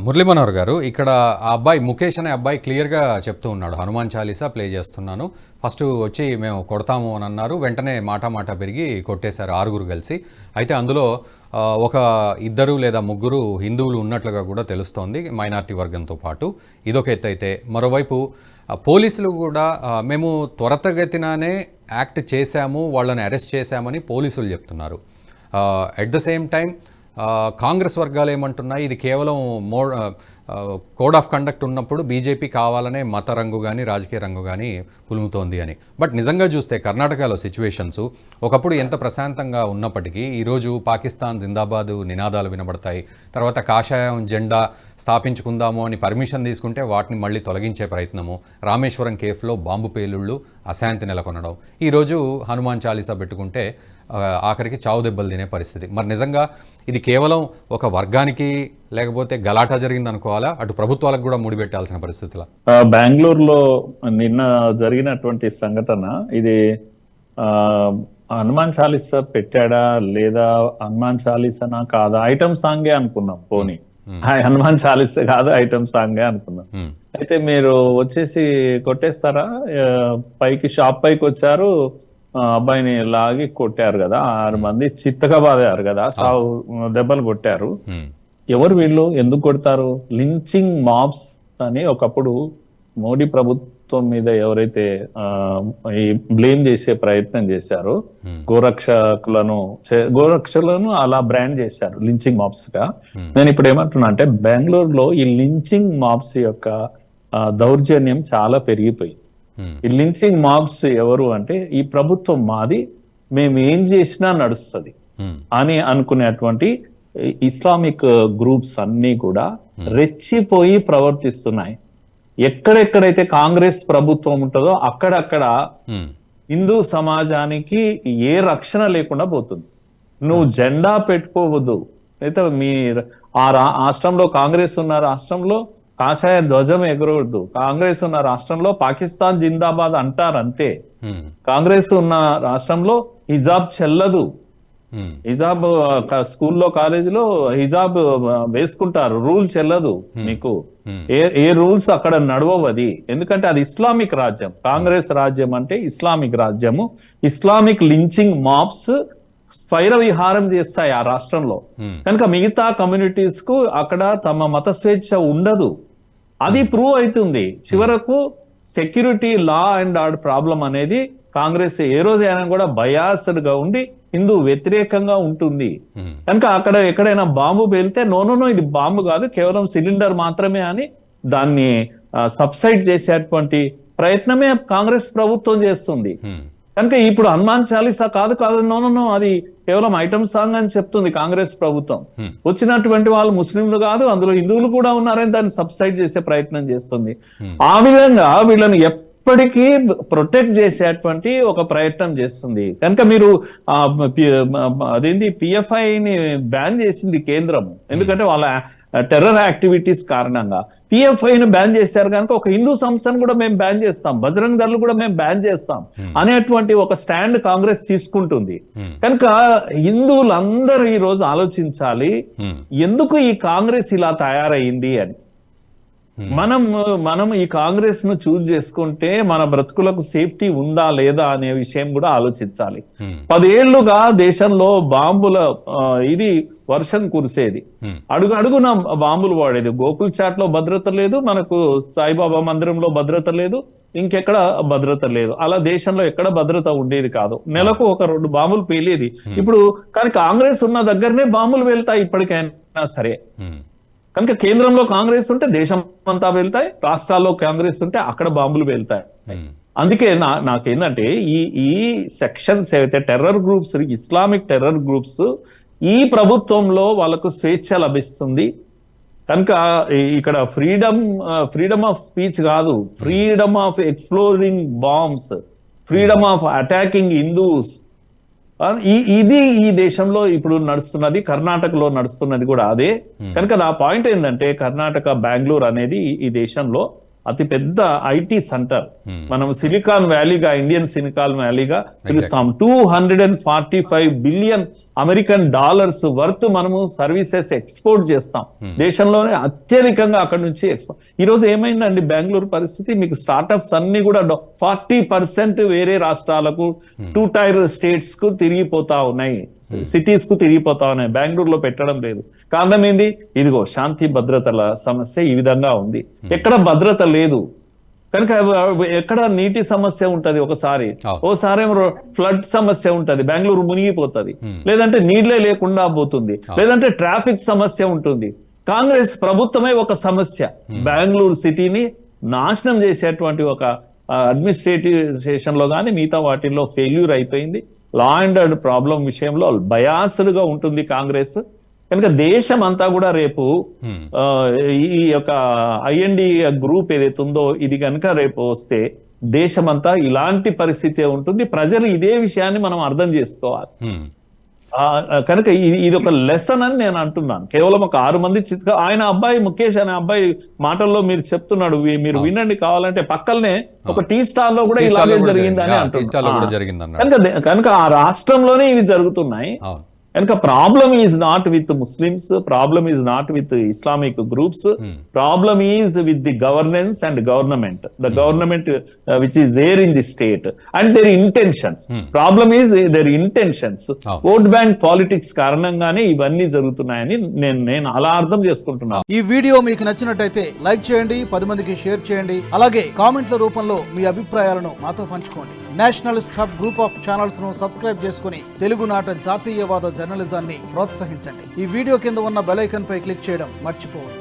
మురళీ మనోహర్ గారు, ఇక్కడ ఆ అబ్బాయి ముఖేష్ అనే అబ్బాయి క్లియర్గా చెప్తూ ఉన్నాడు, హనుమాన్ చాలీసా ప్లే చేస్తున్నాను, ఫస్ట్ వచ్చి మేము కొడతాము అని అన్నారు, వెంటనే మాట పెరిగి కొట్టేశారు ఆరుగురు కలిసి. అయితే అందులో ఒక ఇద్దరు లేదా ముగ్గురు హిందువులు ఉన్నట్లుగా కూడా తెలుస్తోంది, మైనారిటీ వర్గంతో పాటు. ఇదొక ఎత్తు అయితే, మరోవైపు పోలీసులు కూడా మేము త్వరతగతినానే యాక్ట్ చేశాము, వాళ్ళని అరెస్ట్ చేశామని పోలీసులు చెప్తున్నారు. At the same time Congress వర్గాలు ఏమంటున్నాయి, ఇది కేవలం కోడ్ ఆఫ్ కండక్ట్ ఉన్నప్పుడు బీజేపీ కావాలనే మత రంగు కానీ రాజకీయ రంగు కానీ పులుముతోంది అని. బట్ నిజంగా చూస్తే కర్ణాటకలో సిచ్యువేషన్స్ ఒకప్పుడు ఎంత ప్రశాంతంగా ఉన్నప్పటికీ ఈరోజు పాకిస్తాన్ జిందాబాదు నినాదాలు వినబడతాయి. తర్వాత కాషాయం జెండా స్థాపించుకుందాము అని పర్మిషన్ తీసుకుంటే వాటిని మళ్ళీ తొలగించే ప్రయత్నము, రామేశ్వరం కేఫ్లో బాంబు పేలుళ్ళు, అశాంతి నెలకొనడం, ఈరోజు హనుమాన్ చాలీసా పెట్టుకుంటే ఆఖరికి చావు దెబ్బలు తినే పరిస్థితి. మరి నిజంగా ఇది కేవలం ఒక వర్గానికి లేకపోతే గలాటా జరిగింది అనుకోవాలా, అటు ప్రభుత్వాలకు కూడా ముడిపెట్టాల్సిన పరిస్థితుల? బెంగళూరులో నిన్న జరిగినటువంటి సంఘటన ఇది హనుమాన్ చాలీసా పెట్టాడా లేదా, హనుమాన్ చాలీసానా కాదా, ఐటమ్ సాంగే అనుకున్నాం. పోనీ హనుమాన్ చాలీసా కాదు, ఐటమ్ సాంగే అనుకున్నాం. అయితే మీరు వచ్చేసి కొట్టేస్తారా, పైకి షాప్ పైకి వచ్చారు, అబ్బాయిని లాగి కొట్టారు కదా, 6 మంది చిత్తగా బాదారు కదా, సావు దెబ్బలు కొట్టారు. ఎవరు వీళ్ళు, ఎందుకు కొడతారు? లించింగ్ మాబ్స్ అని ఒకప్పుడు మోడీ ప్రభుత్వం మీద ఎవరైతే ఈ బ్లేమ్ చేసే ప్రయత్నం చేశారో, గోరక్షకులను అలా బ్రాండ్ చేశారు లించింగ్ మాబ్స్ గా. నేను ఇప్పుడు ఏమంటున్నా అంటే, బెంగళూరులో ఈ లించింగ్ మాబ్స్ యొక్క దౌర్జన్యం చాలా పెరిగిపోయింది. ఈ లించింగ్ మాబ్స్ ఎవరు అంటే, ఈ ప్రభుత్వం మాది, మేము ఏం చేసినా నడుస్తుంది అని అనుకునేటువంటి ఇస్లామిక్ గ్రూప్స్ అన్ని కూడా రెచ్చిపోయి ప్రవర్తిస్తున్నాయి. ఎక్కడెక్కడైతే కాంగ్రెస్ ప్రభుత్వం ఉంటుందో అక్కడక్కడ హిందూ సమాజానికి ఏ రక్షణ లేకుండా పోతుంది. నువ్వు జెండా పెట్టుకోవద్దు, అయితే మీ రాష్ట్రంలో కాంగ్రెస్ ఉన్న రాష్ట్రంలో కాషాయ ధ్వజం ఎగరవద్దు, కాంగ్రెస్ ఉన్న రాష్ట్రంలో పాకిస్తాన్ జిందాబాద్ అంటారు అంతే. కాంగ్రెస్ ఉన్న రాష్ట్రంలో హిజాబ్ చెల్లదు, హిజాబ్ స్కూల్లో కాలేజీలో హిజాబ్ వేసుకుంటారు, రూల్ చెల్లదు మీకు. ఏ రూల్స్ అక్కడ నడవది, ఎందుకంటే అది ఇస్లామిక్ రాజ్యం. కాంగ్రెస్ రాజ్యం అంటే ఇస్లామిక్ రాజ్యము. ఇస్లామిక్ లించింగ్ మాబ్స్ స్వైర విహారం చేస్తాయి ఆ రాష్ట్రంలో. కనుక మిగతా కమ్యూనిటీస్ కు అక్కడ తమ మత స్వేచ్ఛ ఉండదు. అది ప్రూవ్ అవుతుంది. చివరకు security, law and order problem అనేది కాంగ్రెస్ ఏ రోజైనా కూడా బయాస్డ్ గా ఉండి హిందూ వ్యతిరేకంగా ఉంటుంది. కనుక అక్కడ ఎక్కడైనా బాంబు పేలితే నో ఇది బాంబు కాదు, కేవలం సిలిండర్ మాత్రమే అని దాన్ని సబ్సైడ్ చేసేటువంటి ప్రయత్నమే కాంగ్రెస్ ప్రభుత్వం చేస్తుంది. కనుక ఇప్పుడు హనుమాన్ చాలీసా కాదు నో అది కేవలం ఐటమ్ సాంగ్ అని చెప్తుంది కాంగ్రెస్ ప్రభుత్వం. వచ్చినటువంటి వాళ్ళు ముస్లింలు కాదు, అందులో హిందువులు కూడా ఉన్నారని దాన్ని సబ్సైడ్ చేసే ప్రయత్నం చేస్తుంది. ఆ విధంగా వీళ్ళని ఎప్పటికీ ప్రొటెక్ట్ చేసేటువంటి ఒక ప్రయత్నం చేస్తుంది. కనుక మీరు అదేంటి పిఎఫ్ఐని బ్యాన్ చేసింది కేంద్రం, ఎందుకంటే వాళ్ళ టెర్రర్ యాక్టివిటీస్ కారణంగా. పిఎఫ్ఐని బ్యాన్ చేశారు కనుక ఒక హిందూ సంస్థను కూడా మేము బ్యాన్ చేస్తాం, బజరంగ్ దళ్ కూడా మేము బ్యాన్ చేస్తాం అనేటువంటి ఒక స్టాండ్ కాంగ్రెస్ తీసుకుంటుంది. కనుక హిందువులందరూ ఈ రోజు ఆలోచించాలి, ఎందుకు ఈ కాంగ్రెస్ ఇలా తయారైంది అని. మనం ఈ కాంగ్రెస్ ను చూజ్ చేసుకుంటే మన బ్రతుకులకు సేఫ్టీ ఉందా లేదా అనే విషయం కూడా ఆలోచించాలి. 10 ఏళ్లుగా దేశంలో బాంబుల ఇది వర్షం కురిసేది, అడుగున బాంబులు వాడేది. గోకుల్ చాట్ లో భద్రత లేదు, మనకు సాయిబాబా మందిరంలో భద్రత లేదు, ఇంకెక్కడ భద్రత లేదు. అలా దేశంలో ఎక్కడ భద్రత ఉండేది కాదు. నెలకు 1-2 బాంబులు పేలేది. ఇప్పుడు కానీ కాంగ్రెస్ ఉన్న దగ్గరనే బాంబులు వెళ్తాయి ఇప్పటికైనా సరే. కనుక కేంద్రంలో కాంగ్రెస్ ఉంటే దేశం అంతా వెళ్తాయి, రాష్ట్రాల్లో కాంగ్రెస్ ఉంటే అక్కడ బాంబులు వెళ్తాయి. అందుకే నాకేంటంటే ఈ సెక్షన్స్ ఏవైతే terror groups, Islamic terror groups, ఈ ప్రభుత్వంలో వాళ్ళకు స్వేచ్ఛ లభిస్తుంది. కనుక ఇక్కడ ఫ్రీడమ్ ఆఫ్ స్పీచ్ కాదు, freedom of exploring bombs, freedom of attacking Hindus, ఇది ఈ దేశంలో ఇప్పుడు నడుస్తున్నది. కర్ణాటకలో నడుస్తున్నది కూడా అదే. కనుక నా పాయింట్ ఏంటంటే, కర్ణాటక, బెంగళూరు అనేది ఈ దేశంలో అతి పెద్ద ఐటీ సెంటర్. మనం సిలికాన్ వ్యాలీగా, ఇండియన్ సిలికాన్ వ్యాలీగా పిలుస్తాం. 245 బిలియన్ అమెరికన్ డాలర్స్ వర్త్ మనము సర్వీసెస్ ఎక్స్పోర్ట్ చేస్తాం. దేశంలోనే అత్యధికంగా అక్కడ నుంచి ఎక్స్పోర్ట్. ఈ రోజు ఏమైందండి బెంగళూరు పరిస్థితి? మీకు స్టార్టప్స్ అన్ని కూడా 40% వేరే రాష్ట్రాలకు 2 టైర్ స్టేట్స్ కు తిరిగిపోతా ఉన్నాయి, సిటీస్ కు తిరిగిపోతా ఉన్నాయి, బెంగళూరులో పెట్టడం లేదు. కారణం ఏంది? ఇదిగో శాంతి భద్రతల సమస్య ఈ విధంగా ఉంది, ఎక్కడ భద్రత లేదు కనుక ఎక్కడ నీటి సమస్య ఉంటది, ఓసారి ఫ్లడ్ సమస్య ఉంటది, బెంగళూరు మునిగిపోతుంది, లేదంటే నీళ్లే లేకుండా పోతుంది, లేదంటే ట్రాఫిక్ సమస్య ఉంటుంది. కాంగ్రెస్ ప్రభుత్వమే ఒక సమస్య, బెంగళూరు సిటీని నాశనం చేసేటువంటి ఒక అడ్మినిస్ట్రేటివ్ స్టేషన్ లో కానీ మిగతా వాటిల్లో ఫెయిల్యూర్ అయిపోయింది. లా అండ్ ఆర్డర్ ప్రాబ్లం విషయంలో బయాస్డ్ గా ఉంటుంది కాంగ్రెస్. కనుక దేశం అంతా కూడా రేపు ఈ యొక్క ఐఎన్డి గ్రూప్ ఏదైతే ఉందో ఇది కనుక రేపు వస్తే దేశమంతా ఇలాంటి పరిస్థితి ఉంటుంది. ప్రజలు ఇదే విషయాన్ని మనం అర్థం చేసుకోవాలి. కనుక ఇది ఒక లెసన్ అని నేను అంటున్నాను. కేవలం ఒక 6 మంది ఆయన అబ్బాయి ముఖేష్ అనే అబ్బాయి మాటల్లో మీరు చెప్తున్నాడు, మీరు వినండి కావాలంటే, పక్కనే ఒక టీ స్టాల్ లో కూడా ఇలాగే జరిగిందని అంటున్నాను. కనుక ఆ రాష్ట్రంలోనే ఇవి జరుగుతున్నాయి. కనుక problem is not with Muslims, problem is not with Islamic groups, problem is with the governance and government, the government which is there in the state and their intentions. Problem is their intentions. Vote bank politics కారణంగానే ఇవన్నీ జరుగుతున్నాయని నేను అలా అర్థం చేసుకుంటున్నాను. ఈ video మీకు నచ్చినట్టయితే లైక్ చేయండి, 10 మందికి షేర్ చేయండి, అలాగే కామెంట్ల రూపంలో మీ అభిప్రాయాలను మాతో పంచుకోండి. Nationalist hub group of channels ను సబ్స్క్రైబ్ చేసుకుని తెలుగునాట జాతీయవాద జర్నలిజాన్ని ప్రోత్సహించండి. ఈ వీడియో కింద ఉన్న బెల్ ఐకాన్ పై క్లిక్ చేయడం మర్చిపోవద్దు.